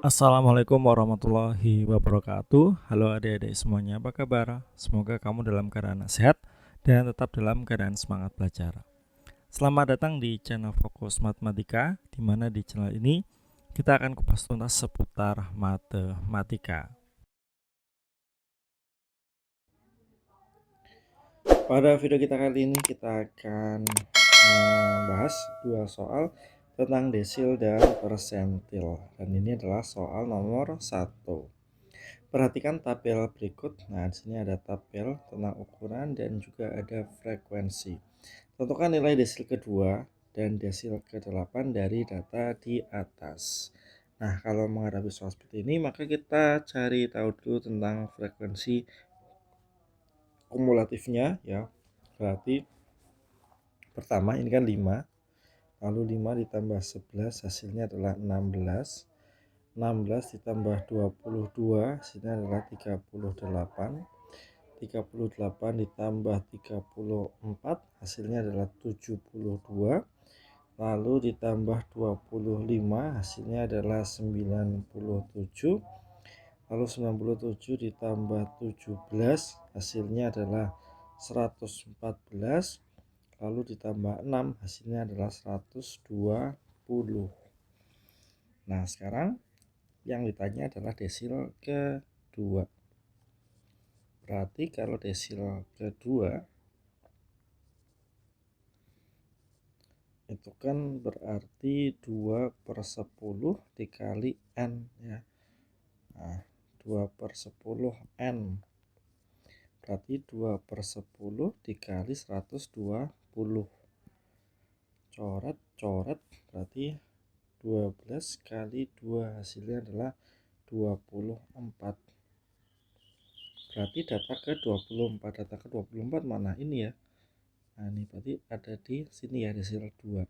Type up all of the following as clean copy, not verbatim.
Assalamualaikum warahmatullahi wabarakatuh. Halo adik-adik semuanya, apa kabar? Semoga kamu dalam keadaan sehat dan tetap dalam keadaan semangat belajar. Selamat datang di channel Fokus Matematika, di mana di channel ini kita akan kupas tuntas seputar matematika. Pada video kita kali ini kita akan membahas dua soal tentang desil dan persentil. Dan ini adalah soal nomor 1. Perhatikan tabel berikut. Nah, di sini ada tabel tentang ukuran dan juga ada frekuensi. Tentukan nilai desil kedua dan desil ke-8 dari data di atas. Nah, kalau menghadapi soal seperti ini, maka kita cari tahu dulu tentang frekuensi kumulatifnya ya. Berarti pertama ini kan 5, lalu 5 ditambah 11 hasilnya adalah 16. 16 ditambah 22 hasilnya adalah 38. 38 ditambah 34 hasilnya adalah 72. Lalu ditambah 25 hasilnya adalah 97. Lalu 97 ditambah 17 hasilnya adalah 114. Lalu ditambah 6 hasilnya adalah 120. Nah, sekarang yang ditanya adalah desil kedua. Berarti kalau desil kedua itu kan berarti 2/10 dikali N ya. Nah, 2/10 N berarti 2/10 dikali 120. Coret berarti 12 kali 2 hasilnya adalah 24. Berarti data ke-24. Data ke-24 mana ini ya? Nah, ini berarti ada di sini ya, desil 2.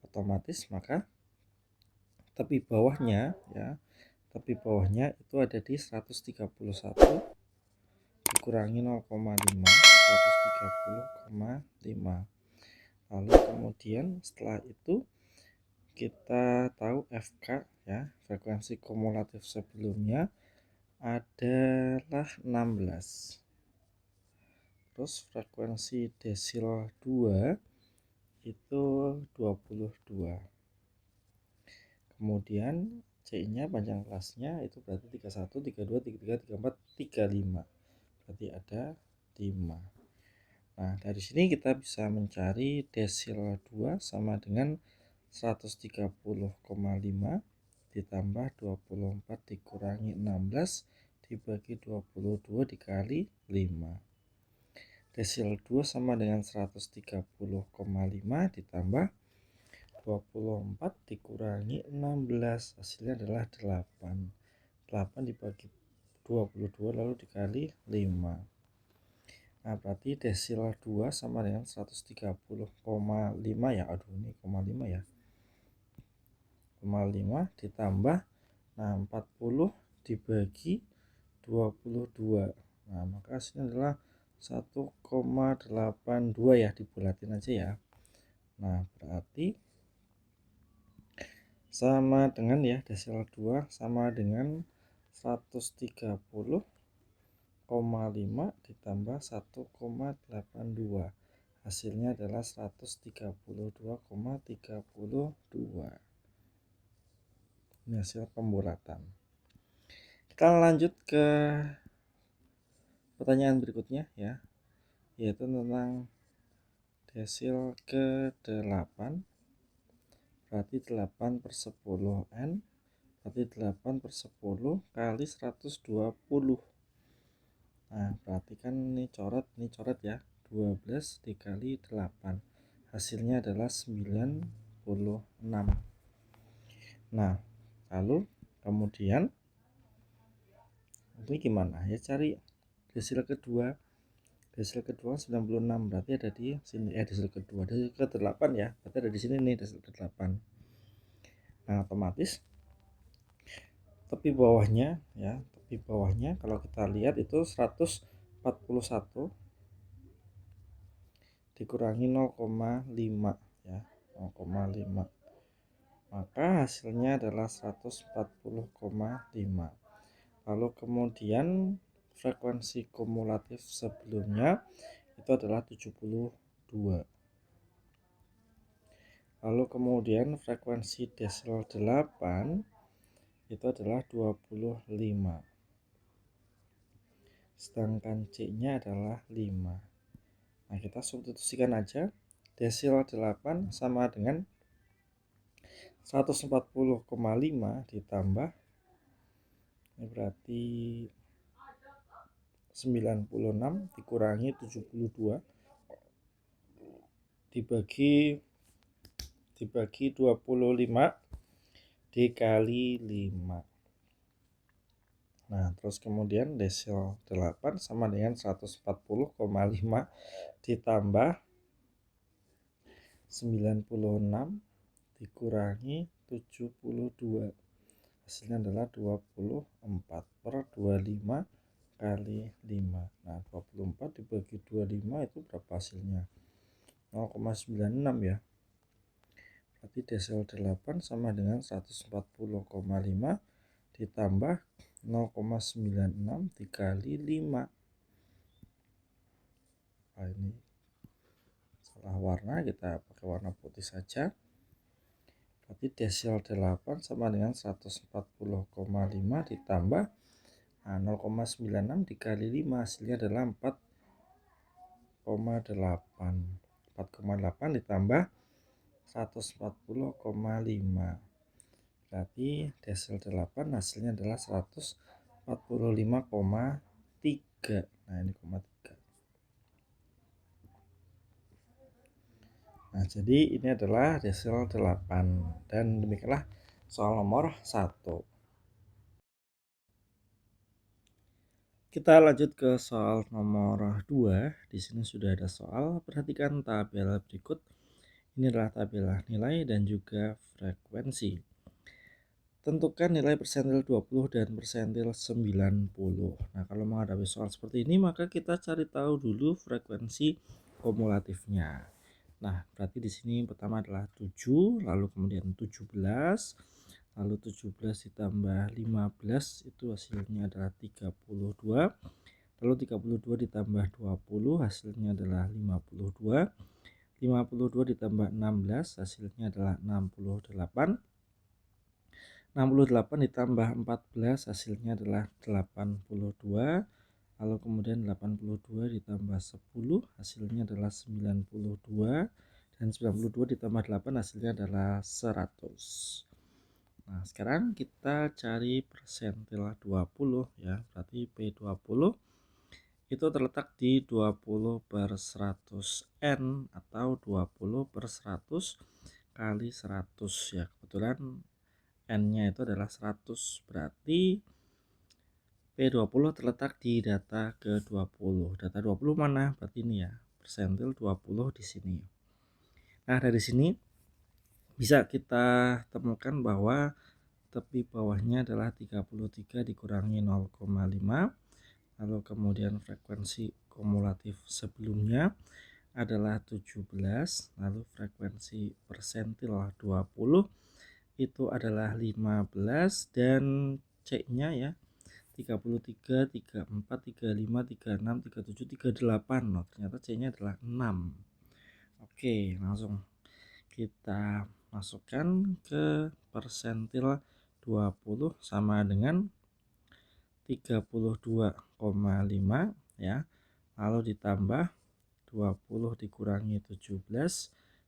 Otomatis maka tepi bawahnya ya, tepi bawahnya itu ada di 131 dikurangi 0,5, 130,5. Lalu kemudian setelah itu kita tahu FK ya, frekuensi kumulatif sebelumnya adalah 16. Terus frekuensi desil 2 itu 22. Kemudian C-nya panjang kelasnya itu berarti 31, 32, 33, 34, 35. Berarti ada 5. Nah, dari sini kita bisa mencari desil 2 sama dengan 130,5 ditambah 24 dikurangi 16 dibagi 22 dikali 5. Desil 2 sama dengan 130,5 ditambah 24 dikurangi 16 hasilnya adalah 8. 8 dibagi 22 lalu dikali 5. Nah, berarti desil 2 sama dengan 130,5 ya. Aduh, ini 0,5 ya. 0,5 ditambah 40 dibagi 22. Nah, maka hasilnya adalah 1,82 ya, dibulatin aja ya. Nah, berarti sama dengan ya, desil 2 sama dengan 130,5 ditambah 1,82. Hasilnya adalah 132,32. Ini hasil pembulatan. Kita lanjut ke pertanyaan berikutnya ya, yaitu tentang desil ke-8. Berarti 8/10 N berarti 8/10 kali 120. Nah, berarti kan ini coret ya, 12 dikali 8 hasilnya adalah 96. Nah, lalu kemudian ini gimana ya, cari desil kedua. Desil kedua 96 berarti ada di sini desil kedua, desil ke-8 ya, berarti ada di sini nih desil ke-8. Nah, otomatis tepi bawahnya ya, tepi bawahnya kalau kita lihat itu 141 dikurangi 0,5 ya, 0,5. maka hasilnya adalah 140,5. Lalu kemudian frekuensi kumulatif sebelumnya itu adalah 72. Lalu kemudian frekuensi desil 8 itu adalah 25. Sedangkan C-nya adalah 5. Nah, kita substitusikan aja. Desil 8 sama dengan 140,5 ditambah, ini berarti 96 dikurangi 72 dibagi 25 dikali 5. Nah, terus kemudian desil 8 sama dengan 140,5 ditambah 96 dikurangi 72. Hasilnya adalah 24 per 25 kali 5. Nah, 24 dibagi 25 itu berapa hasilnya? 0,96 ya. Berarti desil 8 sama dengan 140,5 ditambah 0,96 dikali 5. Nah, ini salah warna, kita pakai warna putih saja. Berarti desil 8 sama dengan 140,5 ditambah 0,96 dikali 5, hasilnya adalah 4,8. 4,8 ditambah 140,5. Berarti desil 8 hasilnya adalah 145,3. Nah, ini 0,3. Nah, jadi ini adalah desil 8. Dan demikianlah soal nomor 1. Kita lanjut ke soal nomor 2. Di sini sudah ada soal. Perhatikan tabel berikut. Ini adalah tabel nilai dan juga frekuensi. Tentukan nilai persentil 20 dan persentil 90. Nah, kalau menghadapi soal seperti ini, maka kita cari tahu dulu frekuensi kumulatifnya. Nah, berarti di sini pertama adalah 7, lalu kemudian 17, lalu 17 ditambah 15 itu hasilnya adalah 32, lalu 32 ditambah 20 hasilnya adalah 52, 52 ditambah 16 hasilnya adalah 68, 68 ditambah 14 hasilnya adalah 82, lalu kemudian 82 ditambah 10 hasilnya adalah 92, dan 92 ditambah 8 hasilnya adalah 100. Nah, sekarang kita cari persentil 20 ya. Berarti P20 itu terletak di 20 per 100 N atau 20 per 100 kali 100 ya. Kebetulan N-nya itu adalah 100. Berarti P20 terletak di data ke-20. Data 20 mana? Berarti ini ya. Persentil 20 di sini. Nah, dari sini bisa kita temukan bahwa tepi bawahnya adalah 33 dikurangi 0,5. Lalu kemudian frekuensi kumulatif sebelumnya adalah 17. Lalu frekuensi persentil 20 itu adalah 15. Dan C-nya ya 33, 34, 35, 36, 37, 38. Oh, ternyata C-nya adalah 6. Oke, langsung kita masukkan ke persentil 20 sama dengan 32,5 ya. Lalu ditambah 20 dikurangi 17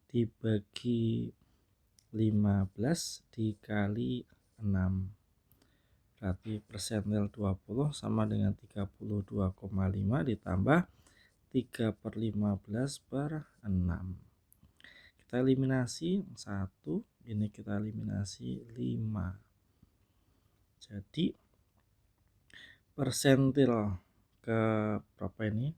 dibagi 15 dikali 6. Berarti persentil 20 sama dengan 32,5 ditambah 3/15 per 6. Kita eliminasi 1, ini kita eliminasi 5. Jadi persentil ke berapa ini?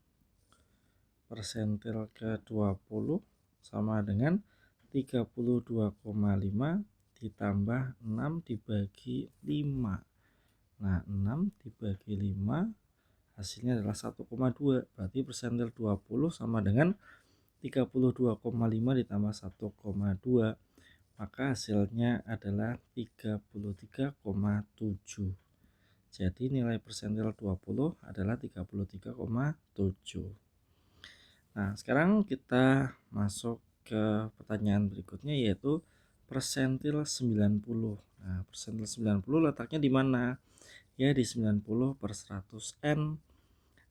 Persentil ke 20 sama dengan 32,5 ditambah 6 dibagi 5. Nah, 6 dibagi 5 hasilnya adalah 1,2. Berarti persentil 20 sama dengan 32,5 ditambah 1,2. maka hasilnya adalah 33,7. Jadi nilai persentil 20 adalah 33,7. Nah, sekarang kita masuk ke pertanyaan berikutnya, yaitu persentil 90. Nah, persentil 90 letaknya di mana? Ya, di 90 per 100 N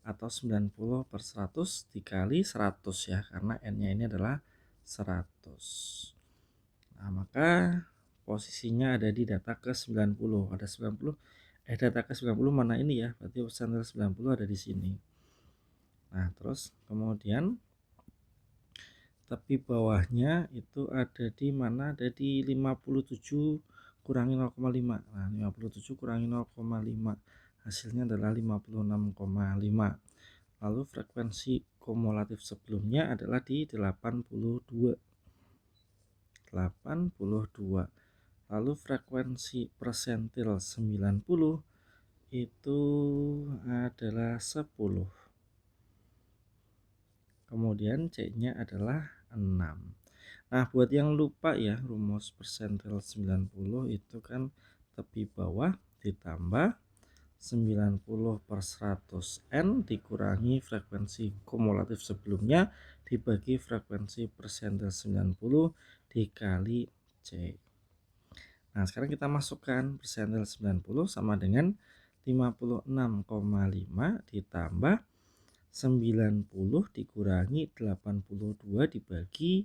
atau 90 per 100 dikali 100 ya, karena N-nya ini adalah 100. Nah, maka posisinya ada di data ke 90. Ada 90. Data ke 90 mana ini ya? Berarti persentil 90 ada di sini. Nah, terus kemudian tepi bawahnya itu ada di mana? Ada di 57 kurangi 0,5. Nah, 57 kurangi 0,5 hasilnya adalah 56,5. Lalu frekuensi kumulatif sebelumnya adalah di 82. Lalu frekuensi persentil 90 itu adalah 10. Kemudian C-nya adalah 6. Nah, buat yang lupa ya, rumus persentil 90 itu kan tepi bawah ditambah 90 per 100 N dikurangi frekuensi kumulatif sebelumnya dibagi frekuensi persentil 90 dikali C. Nah, sekarang kita masukkan persentil 90 sama dengan 56,5 ditambah 90 dikurangi 82 dibagi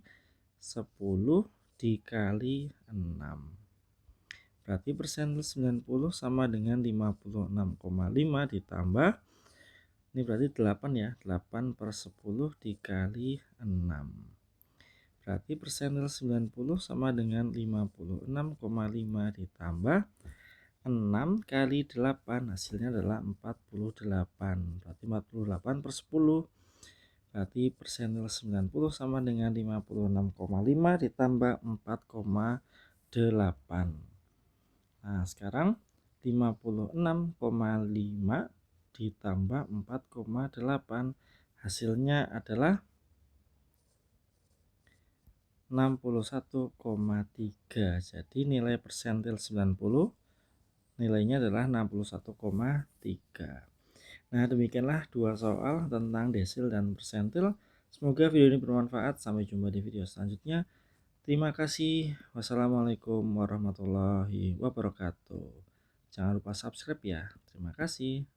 10 dikali 6. Berarti persentil 90 sama dengan 56,5 ditambah, ini berarti 8 ya, 8 per 10 dikali 6. Berarti persentil 90 sama dengan 56,5 ditambah 6 kali 8 hasilnya adalah 48. Berarti 48 per 10. Berarti persentil 90 sama dengan 56,5 ditambah 4,8. Nah, sekarang 56,5 ditambah 4,8 hasilnya adalah 61,3. Jadi nilai persentil 90 nilainya adalah 61,3. Nah, demikianlah dua soal tentang desil dan persentil. Semoga video ini bermanfaat. Sampai jumpa di video selanjutnya. Terima kasih. Wassalamualaikum warahmatullahi wabarakatuh. Jangan lupa subscribe ya. Terima kasih.